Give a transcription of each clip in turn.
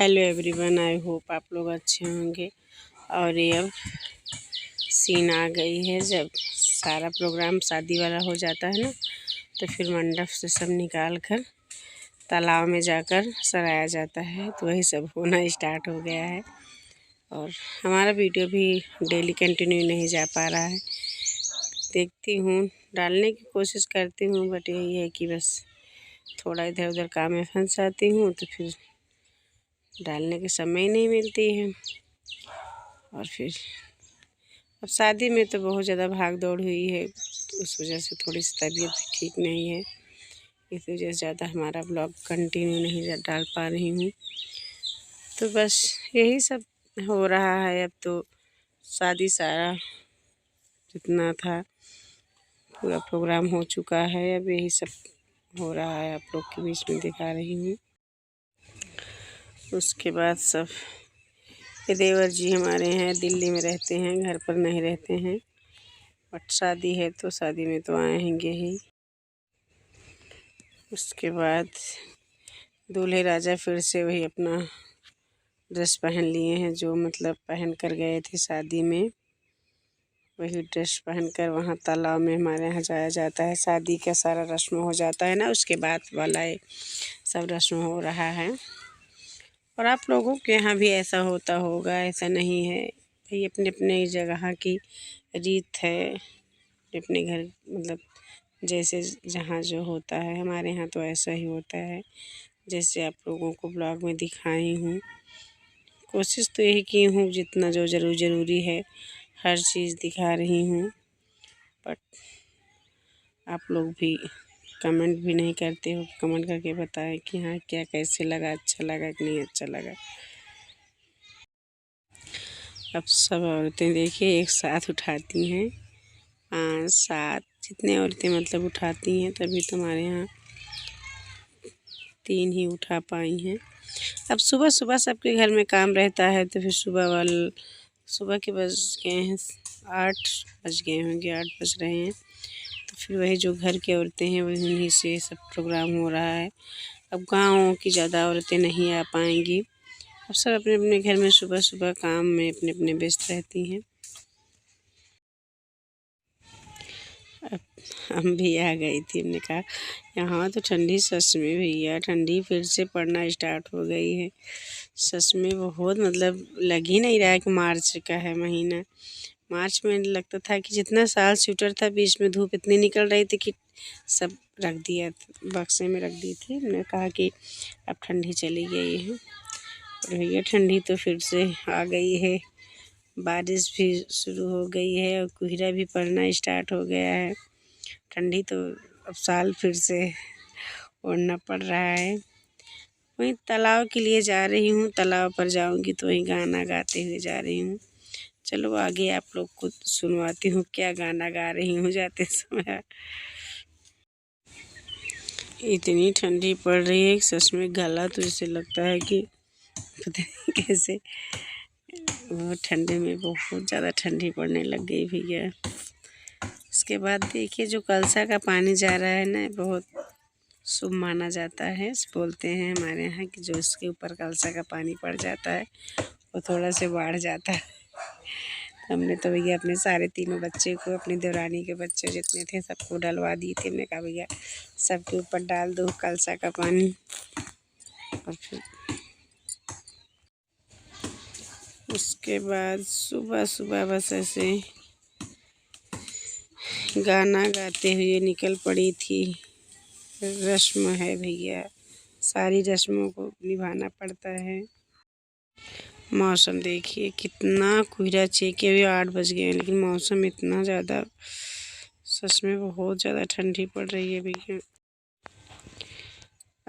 Hello everyone, I hope आप लोग अच्छे होंगे। और ये अब सीन आ गई है, जब सारा प्रोग्राम शादी वाला हो जाता है ना, तो फिर मंडप से सब निकाल कर तालाब में जाकर सराया जाता है। तो वही सब होना स्टार्ट हो गया है। और हमारा वीडियो भी डेली कंटिन्यू नहीं जा पा रहा है। देखती हूँ, डालने की कोशिश करती हूँ, बट यही है कि बस थोड़ा इधर उधर काम में फंस जाती हूँ, तो फिर डालने के समय नहीं मिलती है। और फिर अब शादी में तो बहुत ज़्यादा भाग दौड़ हुई है, तो उस वजह से थोड़ी सी तबीयत भी ठीक नहीं है। इस वजह से ज़्यादा हमारा ब्लॉग कंटिन्यू नहीं डाल पा रही हूँ। तो बस यही सब हो रहा है। अब तो शादी सारा जितना था पूरा प्रोग्राम हो चुका है, अब यही सब हो रहा है, आप लोग के बीच में दिखा रही हूँ। उसके बाद सब ये देवर जी हमारे हैं, दिल्ली में रहते हैं, घर पर नहीं रहते हैं, बट शादी है तो शादी में तो आएंगे ही। उसके बाद दूल्हे राजा फिर से वही अपना ड्रेस पहन लिए हैं, जो मतलब पहन कर गए थे शादी में। वही ड्रेस पहनकर वहाँ तालाब में हमारे यहाँ जाया जाता है। शादी का सारा रस्म हो जाता है ना, उसके बाद वाला ये सब रस्म हो रहा है। और आप लोगों के यहाँ भी ऐसा होता होगा, ऐसा नहीं है भाई, अपने अपने जगह की रीत है, अपने घर मतलब जैसे जहाँ जो होता है। हमारे यहाँ तो ऐसा ही होता है जैसे आप लोगों को ब्लॉग में दिखाई हूँ। कोशिश तो यही की हूँ जितना जो ज़रूरी है हर चीज़ दिखा रही हूँ, बट आप लोग भी कमेंट भी नहीं करते हो। कमेंट करके बताएं कि हाँ क्या कैसे लगा, अच्छा लगा कि नहीं अच्छा लगा। अब सब औरतें देखिए एक साथ उठाती हैं, 5-7 जितने औरतें मतलब उठाती हैं, तभी तुम्हारे यहाँ 3 ही उठा पाई हैं। अब सुबह सुबह सबके घर में काम रहता है, तो फिर सुबह के बज गए हैं 8 बज गए होंगे, 8 बज रहे हैं। तो फिर वही जो घर की औरतें हैं वही उन्हीं से सब प्रोग्राम हो रहा है। अब गाँव की ज़्यादा औरतें नहीं आ पाएंगी। अब सब अपने अपने घर में सुबह सुबह काम में अपने अपने व्यस्त रहती हैं। अब हम भी आ गई थी, हमने कहा यहाँ तो ठंडी सच में भैया ठंडी फिर से पड़ना स्टार्ट हो गई है। सच में बहुत मतलब लग ही नहीं रहा है कि मार्च का है महीना। मार्च में लगता था कि जितना साल स्वेटर था, बीच में धूप इतनी निकल रही थी कि सब रख दिया, बक्से में रख दी थी। हमने कहा कि अब ठंडी चली गई है। और भैया ठंडी तो फिर से आ गई है, बारिश भी शुरू हो गई है और कोहरा भी पड़ना स्टार्ट हो गया है। ठंडी तो अब साल फिर से ओढ़ना पड़ रहा है। वहीं तालाब के लिए जा रही हूँ, तालाब पर जाऊँगी तो वहीं गाना गाते हुए जा रही हूँ। चलो आगे आप लोग को सुनवाती हूँ क्या गाना गा रही हूँ जाते समय। इतनी ठंडी पड़ रही है सच में, गला तो जैसे लगता है कि पता नहीं कैसे, वो ठंडे में बहुत ज़्यादा ठंडी पड़ने लग गई भैया। उसके बाद देखिए जो कलसा का पानी जा रहा है ना, बहुत शुभ माना जाता है। बोलते हैं हमारे यहाँ कि जो इसके ऊपर कलसा का पानी पड़ जाता है वो थोड़ा से बढ़ जाता है। तो हमने तो भैया अपने सारे तीनों बच्चे को, अपनी देवरानी के बच्चे जितने थे सबको डलवा दिए थे। हमने कहा भैया सबके ऊपर डाल दो कलसा का पानी। और फिर उसके बाद सुबह सुबह बस ऐसे गाना गाते हुए निकल पड़ी थी। रस्म है भैया, सारी रस्मों को निभाना पड़ता है। मौसम देखिए कितना कोहरा चेके हुए 8 बज गए हैं, लेकिन मौसम इतना ज़्यादा सच में बहुत ज़्यादा ठंडी पड़ रही है भैया।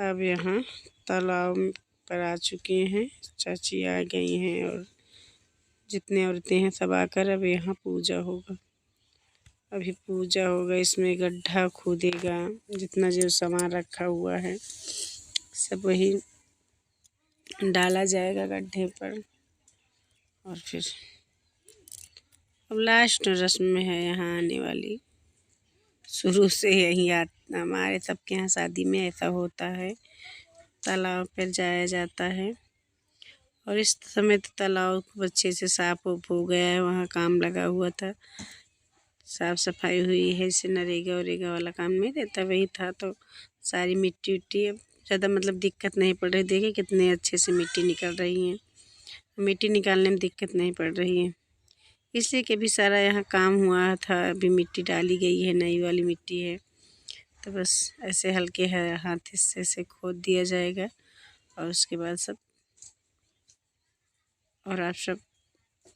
अब यहाँ तालाब पर आ चुके हैं, चाची आ गई हैं और जितने औरतें हैं सब आकर अब यहाँ पूजा होगा। अभी पूजा होगा, इसमें गड्ढा खोदेगा, जितना जो सामान रखा हुआ है सब वही डाला जाएगा गड्ढे पर। और फिर अब लास्ट रस्म में है यहाँ आने वाली। शुरू से यही हमारे सबके यहाँ शादी में ऐसा होता है, तालाब पर जाया जाता है। और इस समय तो तालाब खूब अच्छे से साफ उफ हो गया है, वहाँ काम लगा हुआ था, साफ सफाई हुई है। जैसे नरेगा वरेगा वाला काम नहीं रहता वही था, तो सारी मिट्टी उट्टी अब ज़्यादा मतलब दिक्कत नहीं पड़ रही। देखिए कितने अच्छे से मिट्टी निकल रही है, मिट्टी निकालने में दिक्कत नहीं पड़ रही है, इसलिए कि अभी सारा यहाँ काम हुआ था, अभी मिट्टी डाली गई है, नई वाली मिट्टी है। तो बस ऐसे हल्के हाथ से खोद दिया जाएगा और उसके बाद सब। और आप सब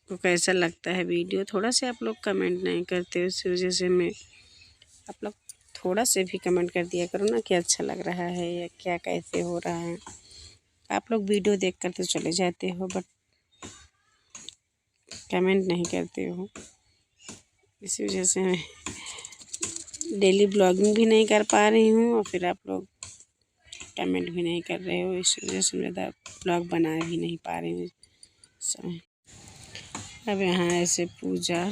को कैसा लगता है वीडियो, थोड़ा से आप लोग कमेंट नहीं करते, उस वजह से मैं आप लोग थोड़ा से भी कमेंट कर दिया करो ना कि अच्छा लग रहा है या क्या कैसे हो रहा है। आप लोग वीडियो देख कर तो चले जाते हो बट कमेंट नहीं करते हो, इसी वजह से मैं डेली ब्लॉगिंग भी नहीं कर पा रही हूँ और फिर आप लोग कमेंट भी नहीं कर रहे हो, इस वजह से मैं ब्लॉग बना भी नहीं पा रही हूँ इस समय। अब यहाँ ऐसे पूजा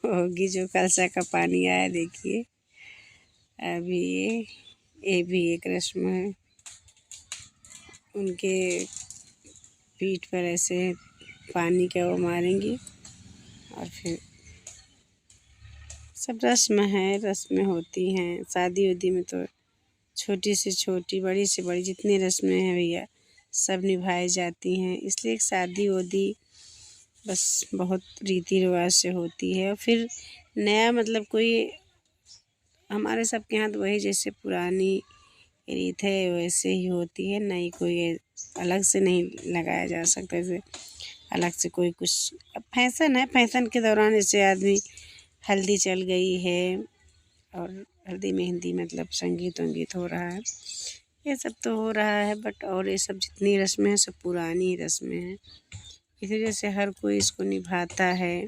होगी, जो कलशा का पानी आया देखिए, अभी ये भी एक रस्म है। उनके पीठ पर ऐसे पानी का वो मारेंगी और फिर सब रस्में होती हैं। शादी उदी में तो छोटी से छोटी, बड़ी से बड़ी जितनी रस्में हैं भैया सब निभाई जाती हैं, इसलिए शादी उदी बस बहुत रीति रिवाज से होती है। और फिर नया मतलब कोई हमारे सबके यहाँ तो वही जैसे पुरानी रीत है वैसे ही होती है, नई कोई अलग से नहीं लगाया जा सकता। जैसे अलग से कोई कुछ अब फैशन है, फैशन के दौरान जैसे आदमी हल्दी चल गई है और हल्दी मेहंदी मतलब संगीत वंगीत हो रहा है, ये सब तो हो रहा है बट और ये सब जितनी रस्में हैं सब पुरानी रस्में हैं। इसी वजह से हर कोई इसको निभाता है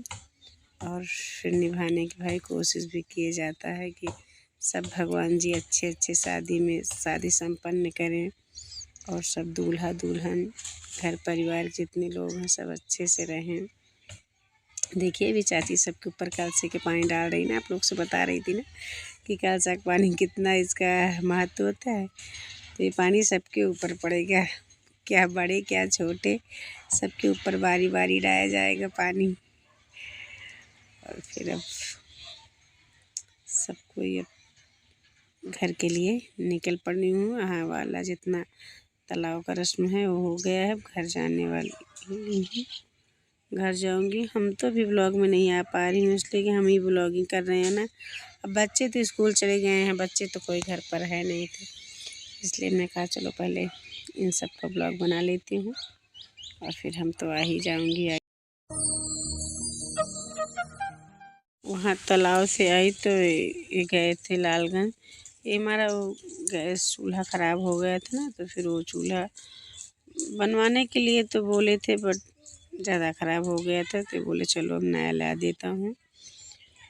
और फिर निभाने की भाई कोशिश भी किए जाता है कि सब भगवान जी अच्छे अच्छे शादी संपन्न करें और सब दूल्हा दुल्हन घर परिवार जितने लोग हैं सब अच्छे से रहें। देखिए अभी चाची सबके ऊपर कलशे के पानी डाल रही ना, आप लोग से बता रही थी ना कि कलशा का पानी कितना इसका महत्व होता है। तो ये पानी सबके ऊपर पड़ेगा, क्या बड़े क्या छोटे, सबके ऊपर बारी बारी डाला जाएगा पानी। और फिर अब सबको ये घर के लिए निकल पड़ी हूँ। यहाँ वाला जितना तालाब का रस्म है वो हो गया है, अब घर जाने वाली हूँ, घर जाऊँगी। हम तो अभी ब्लॉग में नहीं आ पा रही हूँ इसलिए कि हम ही ब्लॉगिंग कर रहे हैं ना। अब बच्चे तो स्कूल चले गए हैं, बच्चे तो कोई घर पर है नहीं थे, इसलिए मैंने कहा चलो पहले इन सब का ब्लॉग बना लेती हूँ और फिर हम तो आ ही जाऊँगी। वहाँ तालाब से आई तो ये गए थे लालगंज, ये हमारा वो गैस चूल्हा ख़राब हो गया था ना, तो फिर वो चूल्हा बनवाने के लिए तो बोले थे बट ज़्यादा ख़राब हो गया था, तो बोले चलो अब नया ला देता हूँ।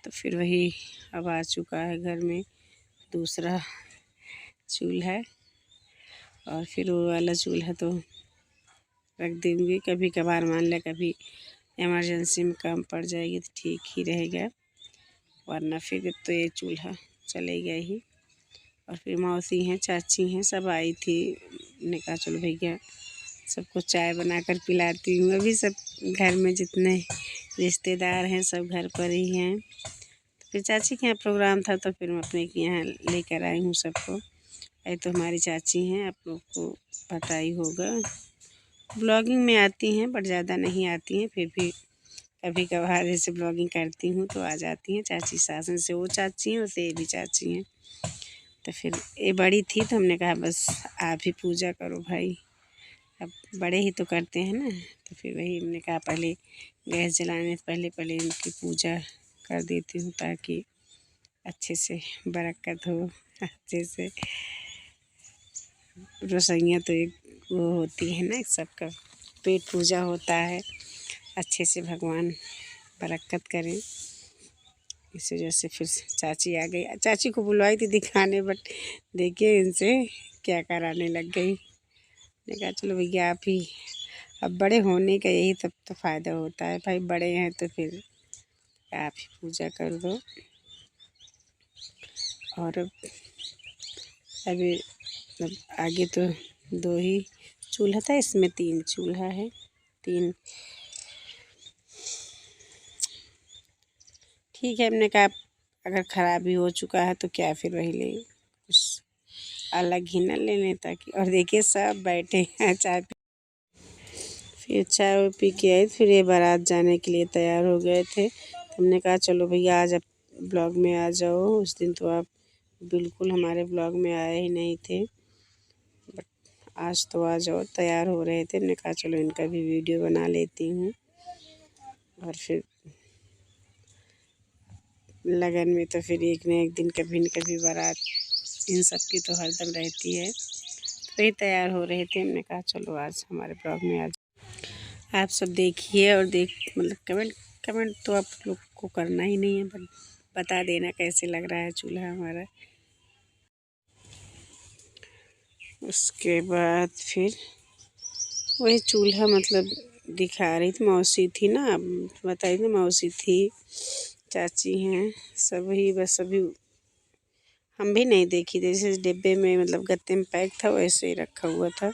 तो फिर वही अब आ चुका है घर में दूसरा चूल्हा, और फिर वो वाला चूल्हा तो रख दूँगी, कभी कभार मान लिया कभी इमरजेंसी में काम पड़ जाएगी तो ठीक ही रहेगा, वरना फिर तो ये चूल्हा चलेगा ही। और फिर मौसी हैं चाची हैं सब आई थी, मैंने कहा चलो भैया सबको चाय बनाकर पिलाती हूँ। अभी सब घर में जितने रिश्तेदार हैं सब घर पर ही हैं, तो फिर चाची के यहाँ प्रोग्राम था तो फिर मैं अपने के यहाँ लेकर आई हूँ सबको। ये तो हमारी चाची हैं, आप लोग को पता ही होगा, ब्लॉगिंग में आती हैं बट ज़्यादा नहीं आती हैं, फिर भी कभी कभार जैसे ब्लॉगिंग करती हूँ तो आ जाती हैं चाची। सासन से वो चाची हैं, उससे ये भी चाची हैं। तो फिर ये बड़ी थी तो हमने कहा बस आप ही पूजा करो भाई, अब बड़े ही तो करते हैं ना। तो फिर वही हमने कहा पहले गैस जलाने से पहले इनकी पूजा कर देती हूँ ताकि अच्छे से बरकत हो, अच्छे से रसोइयाँ तो एक वो होती है ना, सबका पेट पूजा होता है, अच्छे से भगवान बरकत करें। इस वजह से फिर चाची आ गई, चाची को बुलवाई थी दिखाने बट देखिए इनसे क्या कराने लग गई। मैंने कहा चलो भैया आप ही, अब बड़े होने का यही तब तो फ़ायदा होता है भाई, बड़े हैं तो फिर आप ही पूजा कर दो। और अभी आगे तो 2 ही चूल्हा था, इसमें 3 चूल्हा है। 3 ठीक है, हमने कहा अगर ख़राबी हो चुका है तो क्या फिर वही ले, कुछ अलग ही ना ले लें ताकि। और देखिए सब बैठे हैं चाय पी। फिर चाय पी के आए, फिर ये बारात जाने के लिए तैयार हो गए थे। तो हमने कहा चलो भैया आज आप ब्लॉग में आ जाओ। उस दिन तो आप बिल्कुल हमारे ब्लॉग में आए ही नहीं थे, बट आज तो आ जाओ। तैयार हो रहे थे, हमने कहा चलो इनका भी वीडियो बना लेती हूँ। और फिर लगन में तो फिर एक न एक दिन कभी न कभी बारात इन सब की तो हरदम रहती है। तो वही तैयार हो रहे थे, हमने कहा चलो आज हमारे ब्लॉग में आ जाओ। आप सब देखिए और मतलब कमेंट तो आप लोग को करना ही नहीं है, बट बता देना कैसे लग रहा है चूल्हा हमारा। उसके बाद फिर वही चूल्हा मतलब दिखा रही थी, मौसी थी ना, बताई थी मौसी थी, चाची हैं, सभी बस अभी हम भी नहीं देखी थी। जैसे डिब्बे में मतलब गत्ते में पैक था वैसे ही रखा हुआ था।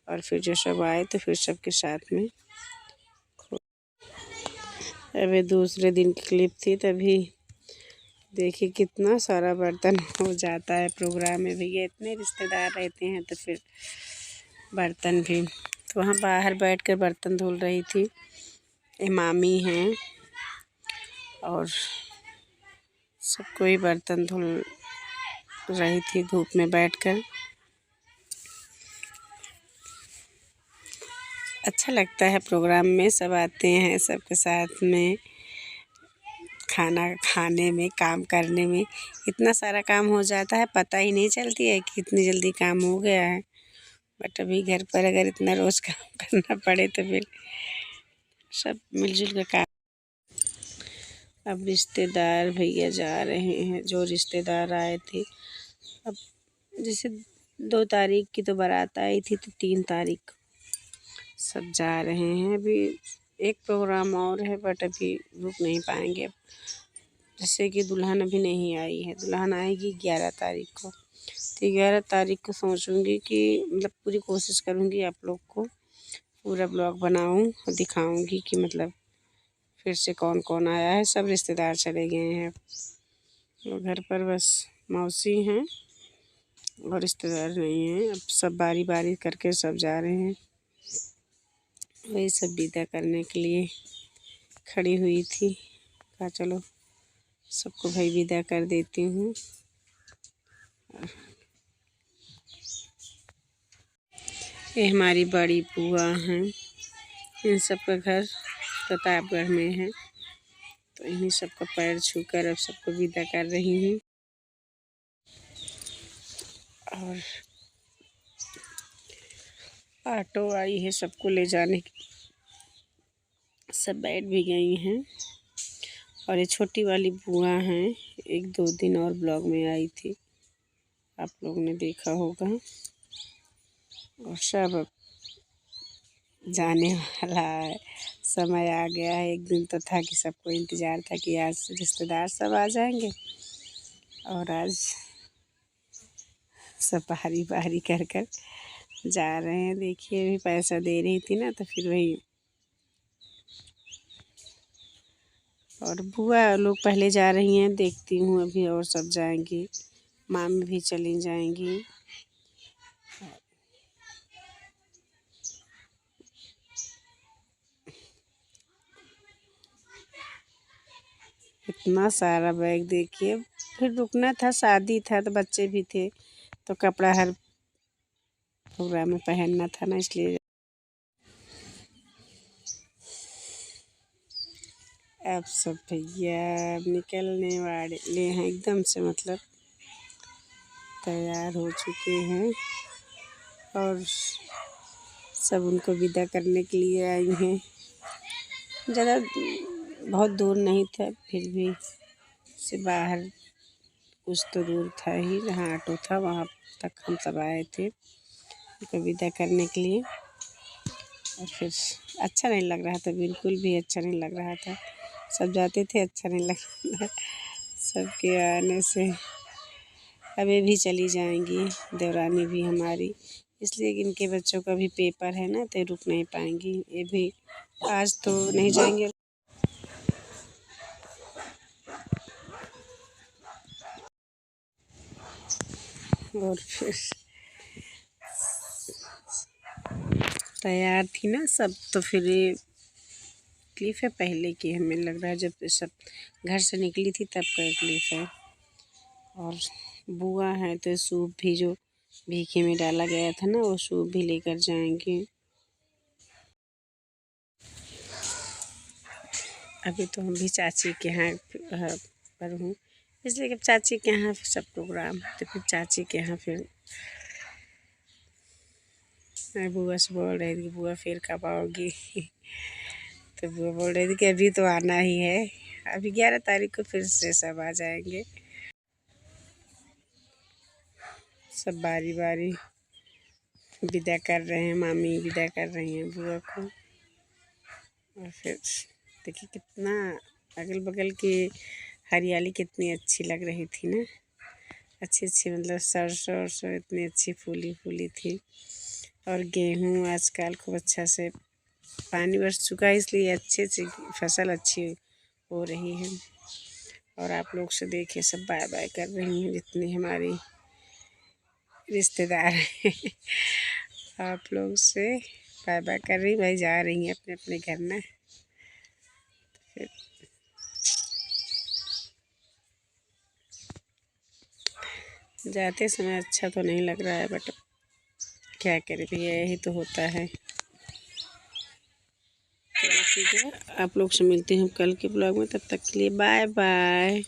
और फिर जो सब आए तो फिर सबके साथ में। अभी दूसरे दिन की क्लिप थी, तभी देखिए कितना सारा बर्तन हो जाता है प्रोग्राम में। भैया इतने रिश्तेदार रहते हैं तो फिर बर्तन भी। तो वहाँ बाहर बैठकर बर्तन धुल रही थी, इमामी हैं और सबको ही बर्तन धुल रही थी धूप में बैठकर। अच्छा लगता है प्रोग्राम में, सब आते हैं, सबके साथ में खाना खाने में, काम करने में। इतना सारा काम हो जाता है, पता ही नहीं चलती है कि कितनी जल्दी काम हो गया है। बट अभी घर पर अगर इतना रोज़ काम करना पड़े तो फिर सब मिलजुल कर काम। अब रिश्तेदार भैया जा रहे हैं, जो रिश्तेदार आए थे। अब जैसे 2 तारीख की तो बारात आई थी, तो 3 तारीख सब जा रहे हैं। अभी एक प्रोग्राम और है, बट अभी रुक नहीं पाएंगे। अब जैसे कि दुल्हन अभी नहीं आई है, दुल्हन आएगी 11 तारीख को। तो 11 तारीख को सोचूंगी कि मतलब पूरी कोशिश करूंगी आप लोग को पूरा ब्लॉग बनाऊं और दिखाऊंगी कि मतलब फिर से कौन कौन आया है। सब रिश्तेदार चले गए हैं, तो घर पर बस मौसी हैं और रिश्तेदार नहीं हैं। अब सब बारी बारी करके सब जा रहे हैं। वही सब विदा करने के लिए खड़ी हुई थी, कहा चलो सबको भाई विदा कर देती हूँ। ये हमारी बड़ी बुआ हैं, इन सब का घर प्रतापगढ़ में है। तो इन्हीं सबका पैर छूकर अब सबको विदा कर रही हूँ। और ऑटो आई है सबको ले जाने की, सब बैठ भी गई हैं। और ये छोटी वाली बुआ हैं, 1-2 दिन और ब्लॉग में आई थी, आप लोगों ने देखा होगा। और सब अब जाने वाला है, समय आ गया है। एक दिन तो था कि सबको इंतज़ार था कि आज रिश्तेदार सब आ जाएंगे, और आज सब बारी बारी कर कर जा रहे हैं। देखिए अभी पैसा दे रही थी ना, तो फिर वही। और बुआ लोग पहले जा रही हैं, देखती हूँ अभी और सब जाएंगी, मामी भी चली जाएंगी। इतना सारा बैग देखिए, फिर रुकना था, शादी था तो बच्चे भी थे, तो कपड़ा हर प्रोग्राम में पहनना था ना, इसलिए। अब सब भैया निकलने वाले हैं एकदम से, मतलब तैयार हो चुके हैं और सब उनको विदा करने के लिए आई हैं। ज़्यादा बहुत दूर नहीं था, फिर भी से बाहर कुछ तो दूर था ही, जहाँ ऑटो था वहाँ तक हम सब आए थे उनको विदा करने के लिए। और फिर अच्छा नहीं लग रहा था, बिल्कुल भी अच्छा नहीं लग रहा था। सब जाते थे, अच्छा नहीं लग रहा था सबके आने से। अब ये भी चली जाएंगी, देवरानी भी हमारी, इसलिए कि इनके बच्चों का भी पेपर है ना, तो रुक नहीं पाएंगी। ये भी आज तो नहीं जाएंगे। और फिर तैयार थी ना सब, तो फिर ये क्लिप है पहले की, हमें लग रहा है जब सब घर से निकली थी तब का क्लिप है। और बुआ है तो सूप भी जो भीखे में डाला गया था ना, वो सूप भी लेकर जाएंगे। अभी तो हम भी चाची के यहाँ पर हूँ, इसलिए कि चाची के यहाँ सब प्रोग्राम, तो फिर चाची के यहाँ फिर बुआ से बोल रही थी कि बुआ फिर कब आओगी। तो बुआ बोल रही थी कि अभी तो आना ही है, अभी 11 तारीख को फिर से सब आ जाएंगे। सब बारी बारी विदा कर रहे हैं, मामी विदा कर रही हैं बुआ को। और फिर देखिए कितना अगल बगल की हरियाली कितनी अच्छी लग रही थी ना, अच्छी अच्छी, मतलब सरसों वरसों इतनी अच्छी फूली फूली थी। और गेहूँ आजकल खूब अच्छा से पानी बरस चुका है, इसलिए अच्छे से फसल अच्छी हो रही है। और आप लोग से देखिए सब बाय बाय कर रही हैं, जितनी हमारी रिश्तेदार हैं। आप लोग से बाय बाय कर रही, भाई जा रही हैं अपने अपने घर में। फिर जाते समय अच्छा तो नहीं लग रहा है, बट क्या करें भैया, यही तो होता है। तो ठीक है, आप लोग से मिलते हैं कल के ब्लॉग में, तब तक के लिए बाय बाय।